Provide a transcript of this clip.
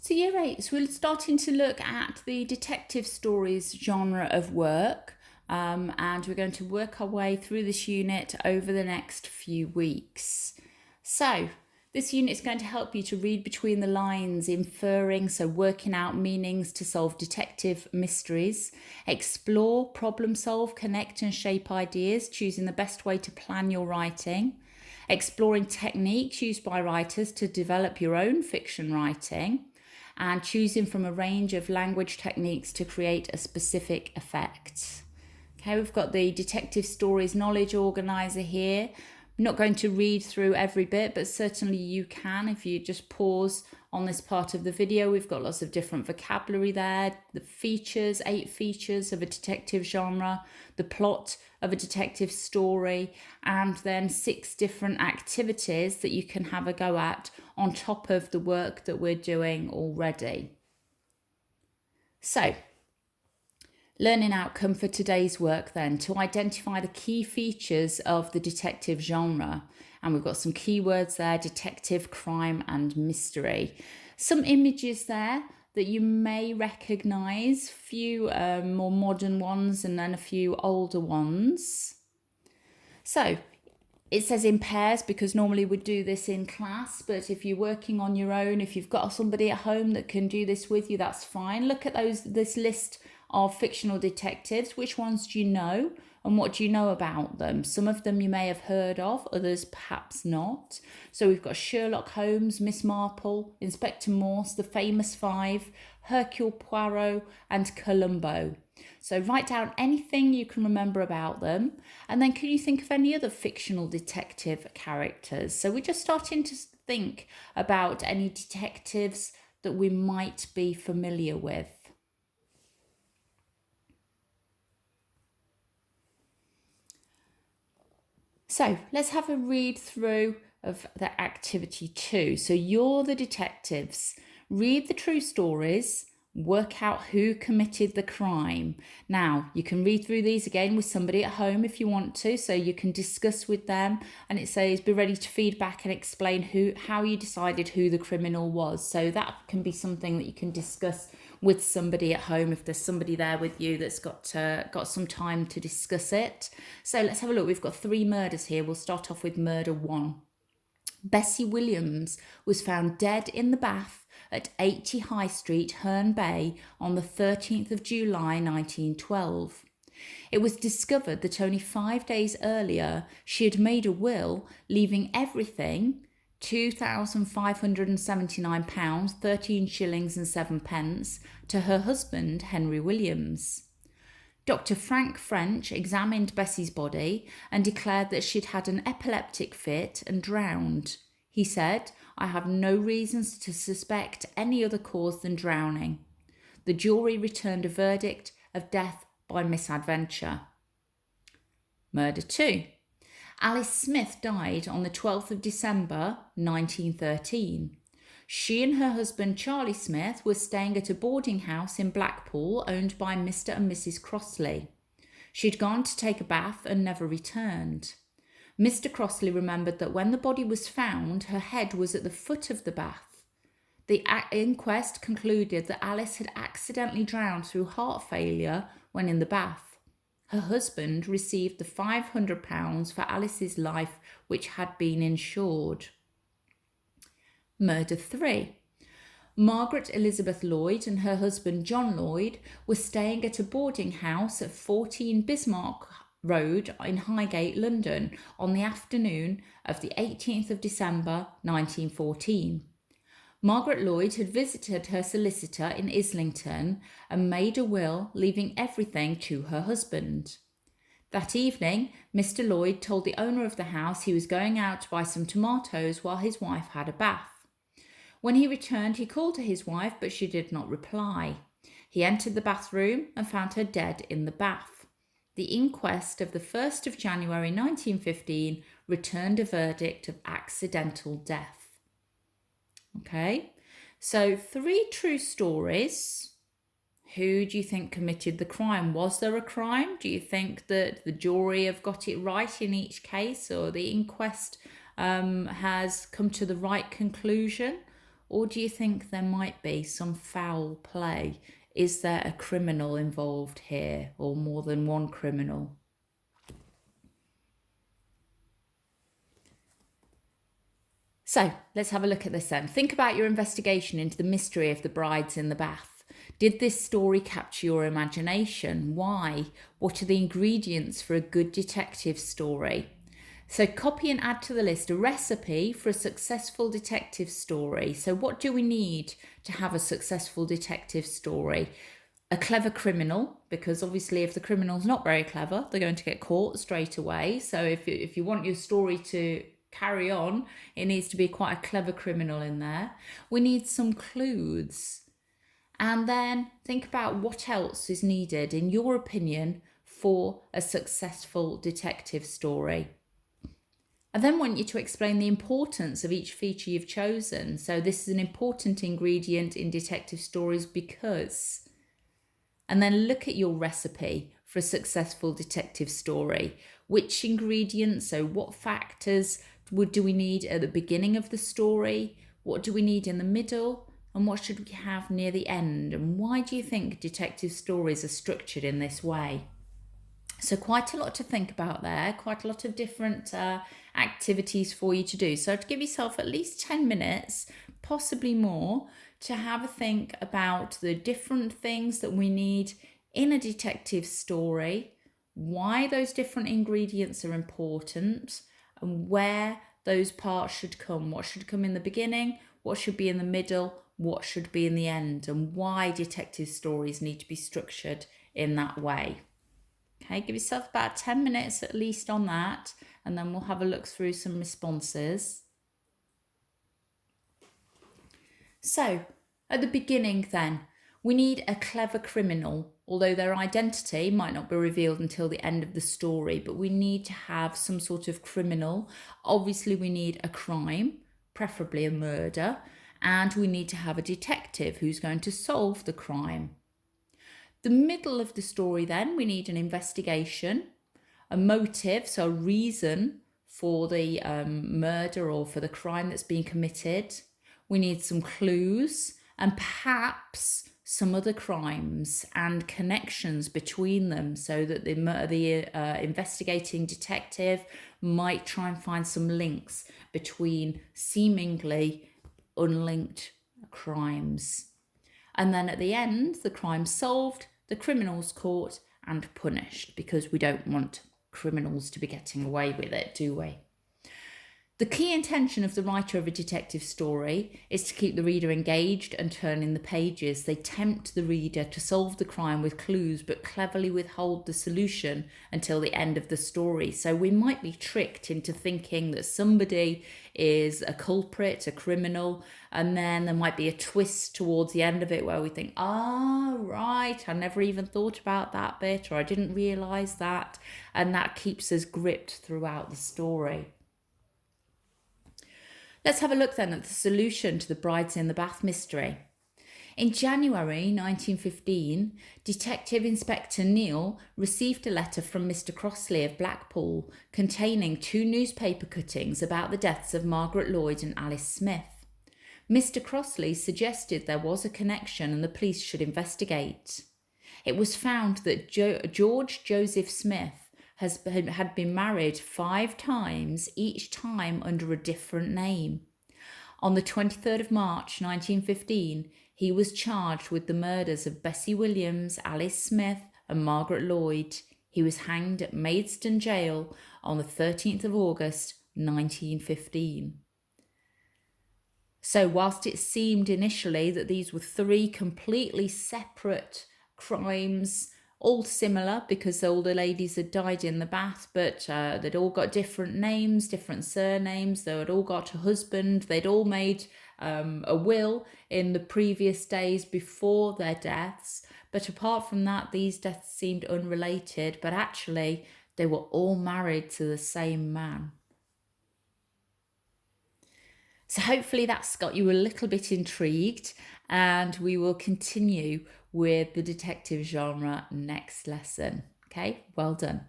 So year eight, so we're starting to look at the detective stories genre of work, and we're going to work our way through this unit over the next few weeks. So this unit is going to help you to read between the lines, inferring, so working out meanings to solve detective mysteries, explore, problem solve, connect and shape ideas, choosing the best way to plan your writing, exploring techniques used by writers to develop your own fiction writing, and choosing from a range of language techniques to create a specific effect. Okay, we've got the Detective Stories Knowledge Organiser here. I'm not going to read through every bit, but certainly you can if you just pause on this part of the video. We've got lots of different vocabulary there, the features, 8 features of a detective genre, the plot of a detective story, and then 6 different activities that you can have a go at on top of the work that we're doing already. So, learning outcome for today's work then, to identify the key features of the detective genre. And we've got some keywords there: detective, crime and mystery. Some images there that you may recognise, few more modern ones and then a few older ones. So it says in pairs because normally we'd do this in class, but if you're working on your own, if you've got somebody at home that can do this with you, that's fine. Look at this list of fictional detectives. Which ones do you know and what do you know about them? Some of them you may have heard of, others perhaps not. So we've got Sherlock Holmes, Miss Marple, Inspector Morse, The Famous Five, Hercule Poirot and Columbo. So write down anything you can remember about them, and then can you think of any other fictional detective characters? So we're just starting to think about any detectives that we might be familiar with. So let's have a read through of the activity 2. So you're the detectives. Read the true stories. Work out who committed the crime. Now, you can read through these again with somebody at home if you want to, so you can discuss with them. And it says, be ready to feedback and explain how you decided who the criminal was. So that can be something that you can discuss with somebody at home if there's somebody there with you that's got some time to discuss it. So let's have a look. We've got 3 murders here. We'll start off with murder 1. Bessie Williams was found dead in the bath at 80 High Street, Herne Bay, on the 13th of July 1912. It was discovered that only 5 days earlier she had made a will, leaving everything, £2,579, 13 shillings and 7 pence, to her husband, Henry Williams. Dr. Frank French examined Bessie's body and declared that she'd had an epileptic fit and drowned. He said, "I have no reasons to suspect any other cause than drowning." The jury returned a verdict of death by misadventure. Murder 2. Alice Smith died on the 12th of December 1913. She and her husband Charlie Smith were staying at a boarding house in Blackpool owned by Mr. and Mrs. Crossley. She'd gone to take a bath and never returned. Mr. Crossley remembered that when the body was found, her head was at the foot of the bath. The inquest concluded that Alice had accidentally drowned through heart failure when in the bath. Her husband received the £500 for Alice's life, which had been insured. Murder 3. Margaret Elizabeth Lloyd and her husband John Lloyd were staying at a boarding house at 14 Bismarck Road in Highgate, London, on the afternoon of the 18th of December 1914. Margaret Lloyd had visited her solicitor in Islington and made a will, leaving everything to her husband. That evening, Mr. Lloyd told the owner of the house he was going out to buy some tomatoes while his wife had a bath. When he returned, he called to his wife, but she did not reply. He entered the bathroom and found her dead in the bath. The inquest of the 1st of January 1915 returned a verdict of accidental death. Okay, so 3 true stories. Who do you think committed the crime? Was there a crime? Do you think that the jury have got it right in each case, or the inquest has come to the right conclusion? Or do you think there might be some foul play? Is there a criminal involved here, or more than one criminal? So let's have a look at this then. Think about your investigation into the mystery of the brides in the bath. Did this story capture your imagination? Why? What are the ingredients for a good detective story? So copy and add to the list a recipe for a successful detective story. So what do we need to have a successful detective story? A clever criminal, because obviously if the criminal's not very clever, they're going to get caught straight away. So if you want your story to carry on, it needs to be quite a clever criminal in there. We need some clues. And then think about what else is needed, in your opinion, for a successful detective story. I then want you to explain the importance of each feature you've chosen. So this is an important ingredient in detective stories because... And then look at your recipe for a successful detective story. Which ingredients, so what factors do we need at the beginning of the story? What do we need in the middle? And what should we have near the end? And why do you think detective stories are structured in this way? So quite a lot to think about there, quite a lot of different activities for you to do. So to give yourself at least 10 minutes, possibly more, to have a think about the different things that we need in a detective story, why those different ingredients are important, and where those parts should come. What should come in the beginning, what should be in the middle, what should be in the end, and why detective stories need to be structured in that way. Okay, give yourself about 10 minutes at least on that, and then we'll have a look through some responses. So, at the beginning then, we need a clever criminal, although their identity might not be revealed until the end of the story, but we need to have some sort of criminal. Obviously, we need a crime, preferably a murder, and we need to have a detective who's going to solve the crime. The middle of the story then, we need an investigation, a motive, so a reason for the murder or for the crime that's been committed. We need some clues and perhaps some other crimes and connections between them, so that the investigating detective might try and find some links between seemingly unlinked crimes. And then at the end, the crime's solved, the criminal's caught and punished, because we don't want criminals to be getting away with it, do we? The key intention of the writer of a detective story is to keep the reader engaged and turning the pages. They tempt the reader to solve the crime with clues, but cleverly withhold the solution until the end of the story. So we might be tricked into thinking that somebody is a culprit, a criminal, and then there might be a twist towards the end of it where we think, right, I never even thought about that bit, or I didn't realise that, and that keeps us gripped throughout the story. Let's have a look then at the solution to the brides in the bath mystery. In January 1915, Detective Inspector Neil received a letter from Mr. Crossley of Blackpool containing 2 newspaper cuttings about the deaths of Margaret Lloyd and Alice Smith. Mr. Crossley suggested there was a connection and the police should investigate. It was found that George Joseph Smith had been married 5 times, each time under a different name. On the 23rd of March 1915, he was charged with the murders of Bessie Williams, Alice Smith and Margaret Lloyd. He was hanged at Maidstone Jail on the 13th of August 1915. So whilst it seemed initially that these were 3 completely separate crimes, all similar because all the ladies had died in the bath, but they'd all got different names, different surnames, they had all got a husband, they'd all made a will in the previous days before their deaths. But apart from that, these deaths seemed unrelated, but actually they were all married to the same man. So hopefully that's got you a little bit intrigued, and we will continue with the detective genre next lesson. Okay, well done.